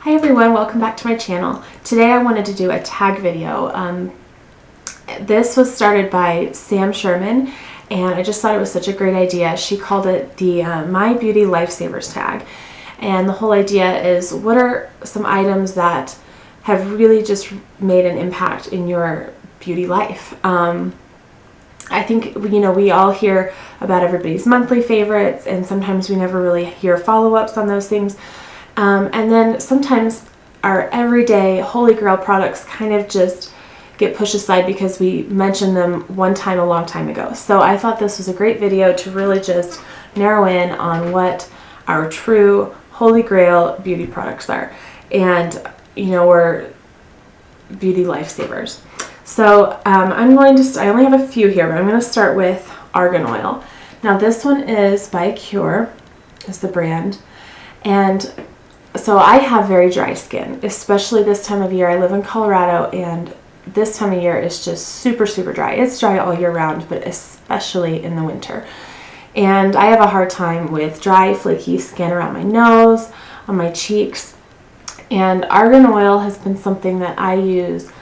Hi everyone, welcome back to my channel. Today I wanted to do a tag video. This was started by Sam Sherman and I just thought it was such a great idea. She called it the My Beauty Lifesavers tag. And the whole idea is, what are some items that have really just made an impact in your beauty life? I think, we all hear about everybody's monthly favorites, and sometimes we never really hear follow-ups on those things. And then sometimes our everyday holy grail products kind of just get pushed aside because we mentioned them one time a long time ago. So I thought this was a great video to really just narrow in on what our true holy grail beauty products are. And, we're beauty lifesavers. So I only have a few here, but I'm going to start with Argan Oil. Now this one is by Acure, is the brand. And so I have very dry skin, especially this time of year. I live in Colorado and this time of year is just super, super dry. It's dry all year round, but especially in the winter. And I have a hard time with dry, flaky skin around my nose, on my cheeks. And Argan Oil has been something that I use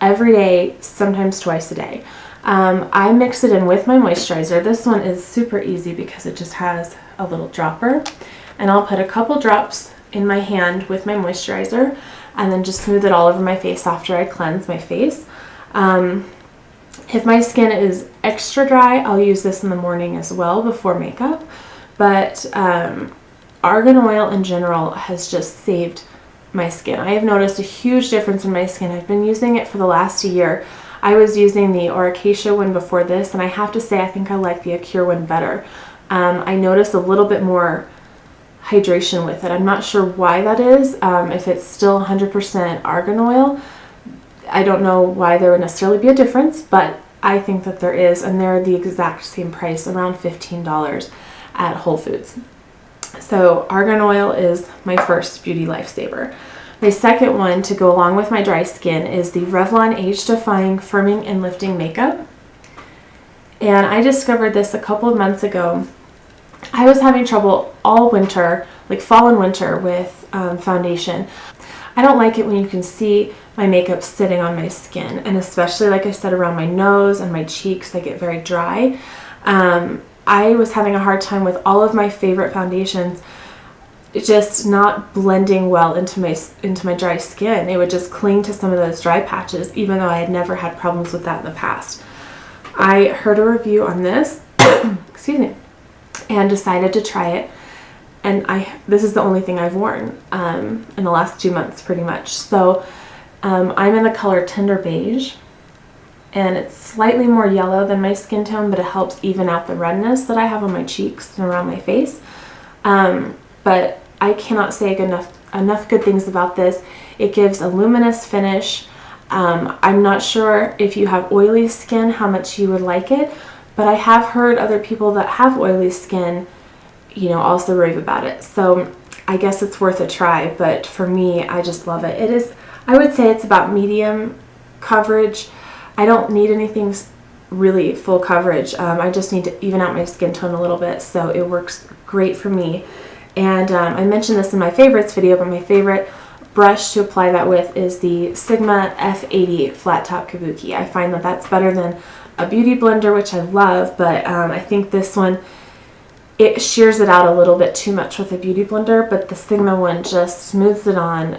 every day, sometimes twice a day. I mix it in with my moisturizer. This one is super easy because it just has a little dropper. And I'll put a couple drops in my hand with my moisturizer and then just smooth it all over my face after I cleanse my face. If my skin is extra dry, I'll use this in the morning as well before makeup. But Argan Oil in general has just saved my skin. I have noticed a huge difference in my skin. I've been using it for the last year. I was using the Acacia one before this, and I have to say I think I like the Acure one better. I notice a little bit more hydration with it. I'm not sure why that is. If it's still 100% argan oil, I don't know why there would necessarily be a difference, but I think that there is, and they're the exact same price, around $15 at Whole Foods. So Argan Oil is my first beauty lifesaver. My second one to go along with my dry skin is the Revlon Age Defying Firming and Lifting Makeup. And I discovered this a couple of months ago. I was having trouble all winter, like fall and winter, with foundation. I don't like it when you can see my makeup sitting on my skin, and especially, like I said, around my nose and my cheeks, they get very dry. I was having a hard time with all of my favorite foundations just not blending well into my dry skin. It would just cling to some of those dry patches, even though I had never had problems with that in the past. I heard a review on this, excuse me, and decided to try it, and this is the only thing I've worn in the last 2 months pretty much. So I'm in the color Tender Beige, and it's slightly more yellow than my skin tone, but it helps even out the redness that I have on my cheeks and around my face. But I cannot say enough good things about this. It gives a luminous finish. I'm not sure if you have oily skin how much you would like it, but I have heard other people that have oily skin, also rave about it. So I guess it's worth a try, but for me, I just love it. I would say it's about medium coverage. I don't need anything really full coverage. I just need to even out my skin tone a little bit, so it works great for me. And I mentioned this in my favorites video, but my favorite brush to apply that with is the Sigma F80 Flat Top Kabuki. I find that that's better than a beauty blender, which I love, but I think this one, it shears it out a little bit too much with a beauty blender, but the Sigma one just smooths it on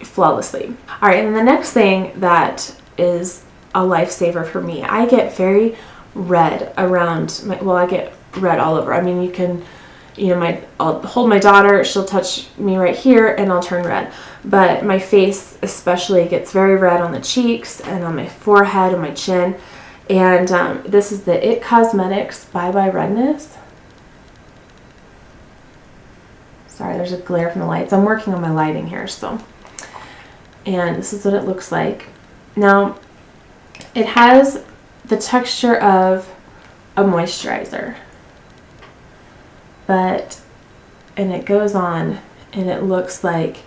flawlessly. All right, and the next thing that is a lifesaver for me, I get very red around I get red all over. I mean, you can, I'll hold my daughter, she'll touch me right here and I'll turn red. But my face especially gets very red on the cheeks and on my forehead and my chin. And this is the Cosmetics Bye Bye Redness. Sorry, there's a glare from the lights. I'm working on my lighting here, so. And this is what it looks like. Now, it has the texture of a moisturizer, and it goes on and it looks like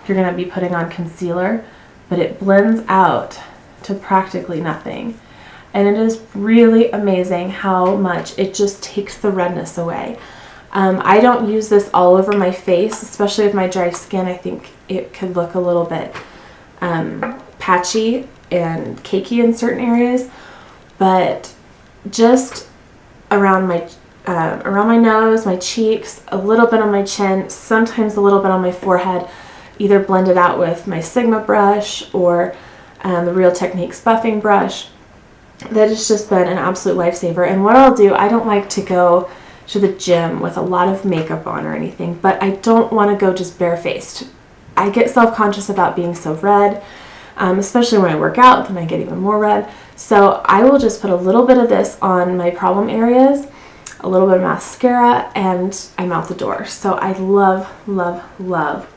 you're going to be putting on concealer, but it blends out to practically nothing. And it is really amazing how much it just takes the redness away. I don't use this all over my face, especially with my dry skin. I think it could look a little bit patchy and cakey in certain areas, but just around my nose, my cheeks, a little bit on my chin, sometimes a little bit on my forehead, either blended out with my Sigma brush or the Real Techniques buffing brush. That has just been an absolute lifesaver. And what I'll do, I don't like to go to the gym with a lot of makeup on or anything, but I don't want to go just barefaced. I get self-conscious about being so red, especially when I work out, then I get even more red. So I will just put a little bit of this on my problem areas, a little bit of mascara, and I'm out the door. So I love, love, love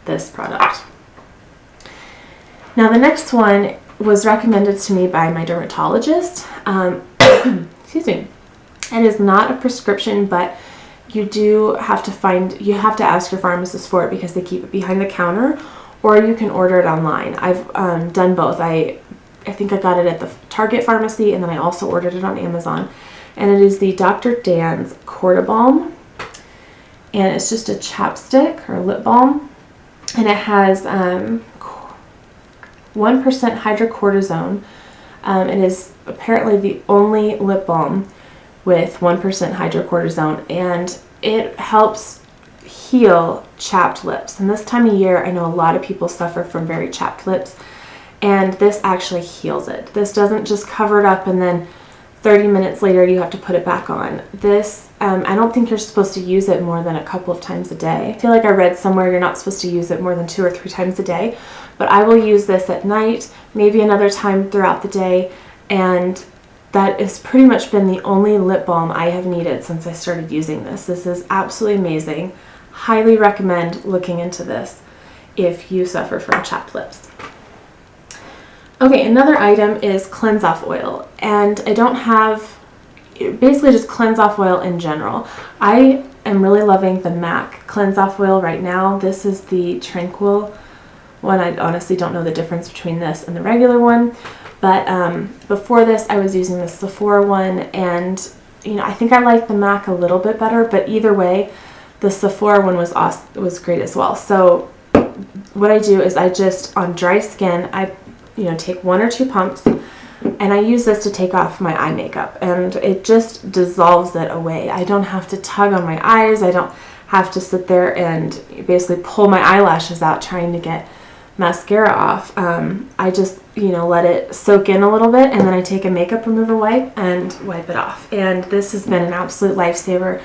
this product. Now the next one was recommended to me by my dermatologist. Excuse me. It is not a prescription, but you do have to ask your pharmacist for it because they keep it behind the counter, or you can order it online. I've done both. I think I got it at the Target pharmacy, and then I also ordered it on Amazon. And it is the Dr. Dan's CortiBalm, and it's just a chapstick or lip balm, and it has 1% hydrocortisone. It is apparently the only lip balm with 1% hydrocortisone, and it helps heal chapped lips. And this time of year, I know a lot of people suffer from very chapped lips, and this actually heals it. This doesn't just cover it up and then 30 minutes later you have to put it back on. This, I don't think you're supposed to use it more than a couple of times a day. I feel like I read somewhere you're not supposed to use it more than 2 or 3 times a day, but I will use this at night, maybe another time throughout the day, and that has pretty much been the only lip balm I have needed since I started using this. This is absolutely amazing. Highly recommend looking into this if you suffer from chapped lips. Okay, another item is cleanse off oil, and I don't have, basically just cleanse off oil in general. I am really loving the MAC cleanse off oil right now. This is the Tranquil one. I honestly don't know the difference between this and the regular one, but before this I was using the Sephora one, and I think I like the MAC a little bit better, but either way the Sephora one was awesome, was great as well. So what I do is I just, on dry skin, I take 1 or 2 pumps, and I use this to take off my eye makeup, and it just dissolves it away. I don't have to tug on my eyes. I don't have to sit there and basically pull my eyelashes out trying to get mascara off. I just let it soak in a little bit, and then I take a makeup remover wipe and wipe it off. And this has been an absolute lifesaver.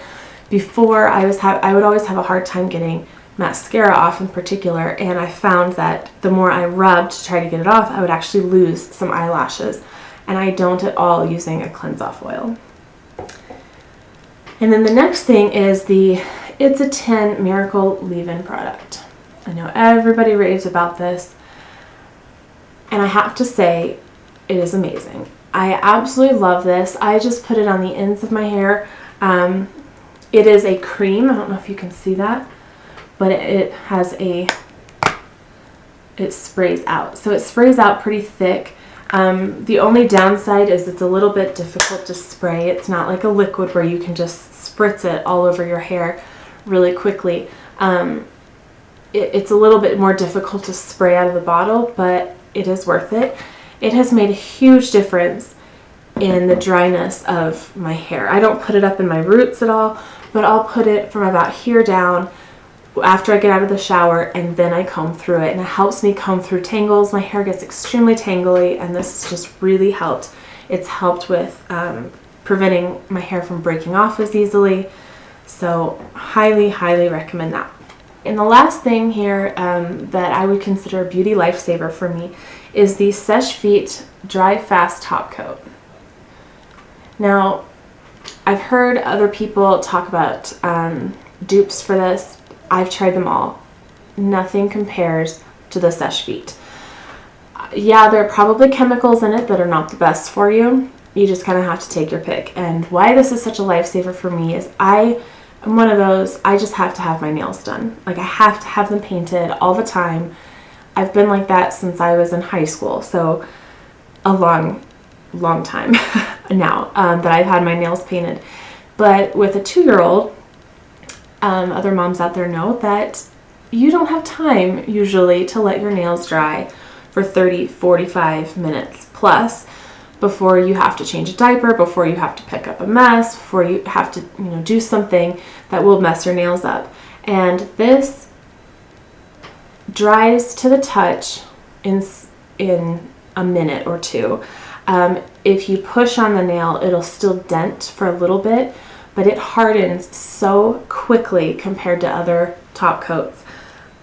Before, I would always have a hard time getting mascara off in particular, and I found that the more I rubbed to try to get it off, I would actually lose some eyelashes, and I don't at all using a cleanse off oil. And then the next thing is the It's a 10 Miracle Leave-In product. I know everybody raves about this, and I have to say it is amazing. I absolutely love this. I just put it on the ends of my hair. It is a cream. I don't know if you can see that, but it sprays out. So it sprays out pretty thick. The only downside is it's a little bit difficult to spray. It's not like a liquid where you can just spritz it all over your hair really quickly. It's a little bit more difficult to spray out of the bottle, but it is worth it. It has made a huge difference in the dryness of my hair. I don't put it up in my roots at all, but I'll put it from about here down after I get out of the shower, and then I comb through it, and it helps me comb through tangles. My hair gets extremely tangly, and this has just really helped. It's helped with preventing my hair from breaking off as easily, so highly, highly recommend that. And the last thing here that I would consider a beauty lifesaver for me is the Seche Vite Dry Fast Top Coat. Now, I've heard other people talk about dupes for this. I've tried them all. Nothing compares to the Seche Vite. Yeah, there are probably chemicals in it that are not the best for you. You just kind of have to take your pick. And why this is such a lifesaver for me is I'm one of those, I just have to have my nails done. Like, I have to have them painted all the time. I've been like that since I was in high school, so a long time now that I've had my nails painted. But with a 2-year-old, other moms out there know that you don't have time usually to let your nails dry for 30, 45 minutes plus before you have to change a diaper, before you have to pick up a mess, before you have to, do something that will mess your nails up. And this dries to the touch in a minute or two. If you push on the nail, it'll still dent for a little bit, but it hardens so quickly compared to other top coats.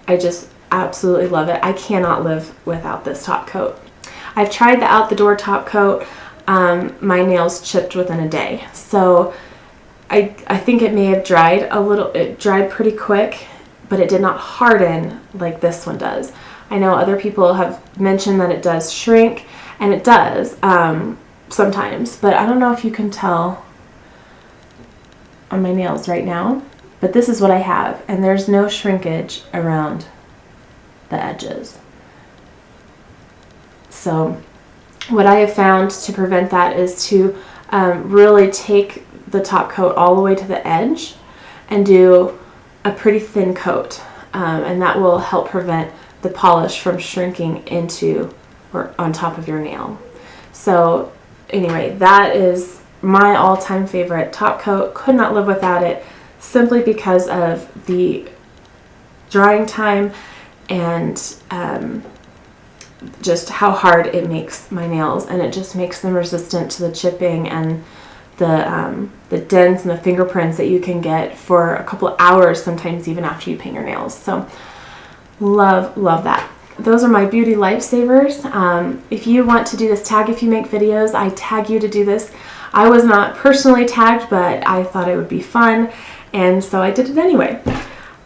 I just absolutely love it. I cannot live without this top coat. I've tried the Out the Door top coat. My nails chipped within a day. So I think it may have dried a little. It dried pretty quick, but it did not harden like this one does. I know other people have mentioned that it does shrink, and it does sometimes, but I don't know if you can tell on my nails right now, but this is what I have, and there's no shrinkage around the edges. So what I have found to prevent that is to really take the top coat all the way to the edge and do a pretty thin coat, and that will help prevent the polish from shrinking into or on top of your nail. So anyway, that is my all-time favorite top coat. Could not live without it, simply because of the drying time and just how hard it makes my nails, and it just makes them resistant to the chipping and the dents and the fingerprints that you can get for a couple of hours, sometimes even after you paint your nails. So love that. Those are my Beauty Lifesavers. If you want to do this tag, if you make videos, I tag you to do this. I was not personally tagged, but I thought it would be fun, and so I did it anyway.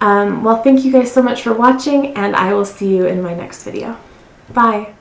Well, thank you guys so much for watching, and I will see you in my next video. Bye.